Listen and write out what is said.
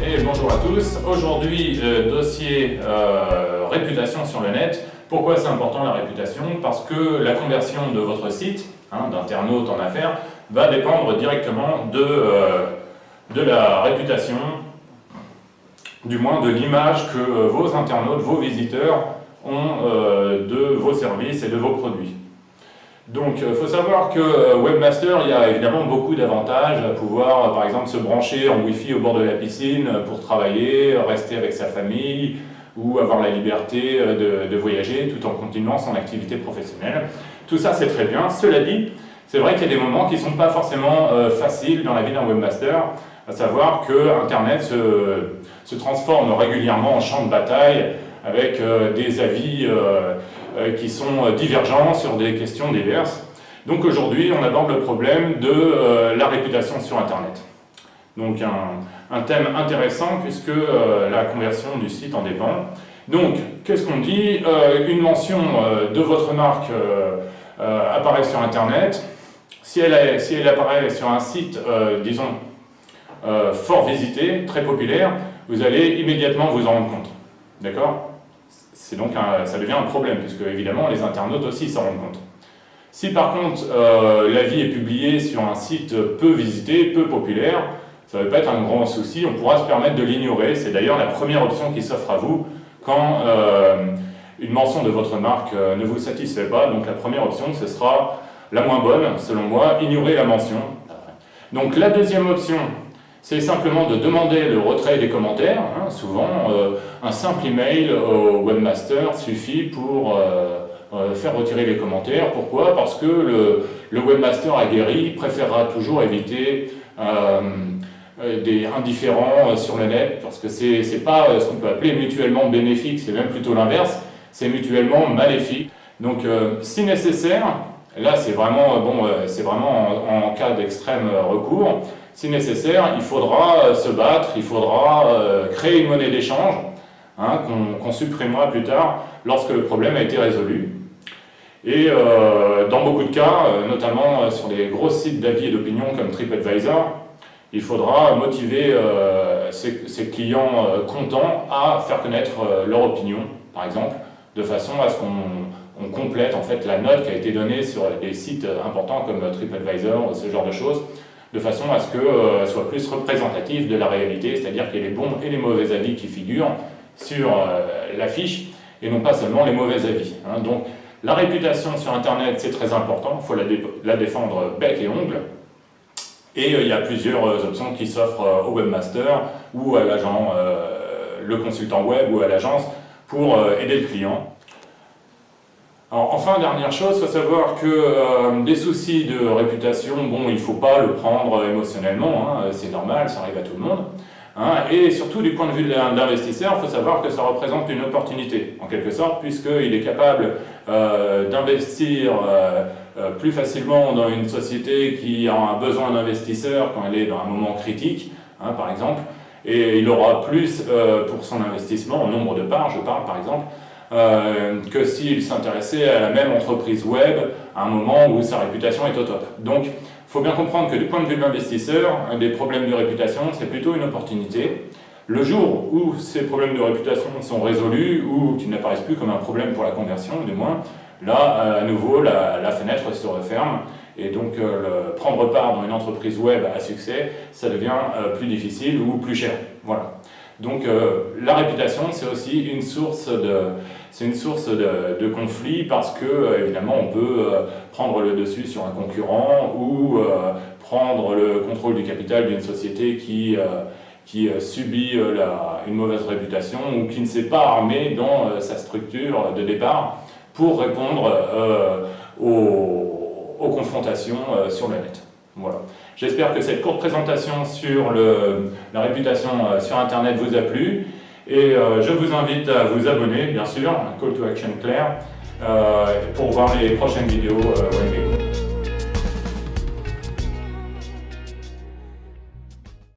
Et bonjour à tous. Aujourd'hui, dossier réputation sur le net. Pourquoi c'est important la réputation? Parce que la conversion de votre site, d'internaute en affaires, va dépendre directement de la réputation, du moins de l'image que vos internautes, vos visiteurs ont de vos services et de vos produits. Donc il faut savoir que Webmaster, il y a évidemment beaucoup d'avantages à pouvoir par exemple se brancher en Wi-Fi au bord de la piscine pour travailler, rester avec sa famille ou avoir la liberté de voyager tout en continuant son activité professionnelle. Tout ça c'est très bien. Cela dit, c'est vrai qu'il y a des moments qui ne sont pas forcément faciles dans la vie d'un webmaster, à savoir que Internet se transforme régulièrement en champ de bataille avec des avis qui sont divergents sur des questions diverses. Donc aujourd'hui, on aborde le problème de la réputation sur Internet. Donc un thème intéressant puisque la conversion du site en dépend. Donc, qu'est-ce qu'on dit? Une mention de votre marque apparaît sur Internet. Si elle apparaît sur un site, disons, fort visité, très populaire, vous allez immédiatement vous en rendre compte. D'accord? C'est donc ça devient un problème, puisque évidemment les internautes aussi s'en rendent compte. Si par contre l'avis est publié sur un site peu visité, peu populaire, ça ne va pas être un grand souci, on pourra se permettre de l'ignorer. C'est d'ailleurs la première option qui s'offre à vous quand une mention de votre marque ne vous satisfait pas. Donc la première option, ce sera la moins bonne, selon moi, ignorer la mention. Donc la deuxième option, c'est simplement de demander le retrait des commentaires. Souvent, un simple email au webmaster suffit pour faire retirer les commentaires. Pourquoi? Parce que le webmaster aguerri préférera toujours éviter des indifférents sur le net, parce que c'est pas ce qu'on peut appeler mutuellement bénéfique, c'est même plutôt l'inverse, c'est mutuellement maléfique. Donc, si nécessaire, là c'est vraiment, en cas d'extrême recours, si nécessaire, il faudra se battre, il faudra créer une monnaie d'échange qu'on supprimera plus tard lorsque le problème a été résolu. Et dans beaucoup de cas, notamment sur des gros sites d'avis et d'opinion comme TripAdvisor, il faudra motiver ses clients contents à faire connaître leur opinion, par exemple, de façon à ce qu'on complète en fait la note qui a été donnée sur des sites importants comme TripAdvisor, ce genre de choses, de façon à ce qu'elle soit plus représentative de la réalité, c'est-à-dire qu'il y ait les bons et les mauvais avis qui figurent sur l'affiche, et non pas seulement les mauvais avis. Donc la réputation sur Internet, c'est très important, il faut la défendre bec et ongle, et il y a plusieurs options qui s'offrent au webmaster ou à l'agent, le consultant web ou à l'agence pour aider le client. Alors, enfin, dernière chose, il faut savoir que des soucis de réputation, il ne faut pas le prendre émotionnellement, c'est normal, ça arrive à tout le monde. Et surtout, du point de vue de l'investisseur, il faut savoir que ça représente une opportunité, en quelque sorte, puisqu'il est capable d'investir plus facilement dans une société qui a un besoin d'investisseurs quand elle est dans un moment critique, par exemple, et il aura plus pour son investissement en nombre de parts, je parle par exemple, que s'il s'intéressait à la même entreprise web à un moment où sa réputation est au top. Donc, il faut bien comprendre que du point de vue de l'investisseur, des problèmes de réputation, c'est plutôt une opportunité. Le jour où ces problèmes de réputation sont résolus ou qu'ils n'apparaissent plus comme un problème pour la conversion, du moins, là, à nouveau, la fenêtre se referme et donc prendre part dans une entreprise web à succès, ça devient plus difficile ou plus cher. Voilà. Donc la réputation, c'est aussi une source de conflit parce que évidemment on peut prendre le dessus sur un concurrent ou prendre le contrôle du capital d'une société qui subit une mauvaise réputation ou qui ne s'est pas armée dans sa structure de départ pour répondre aux confrontations sur le net. Voilà. J'espère que cette courte présentation sur la réputation sur Internet vous a plu et je vous invite à vous abonner, bien sûr, un call to action clair, pour voir les prochaines vidéos WebView.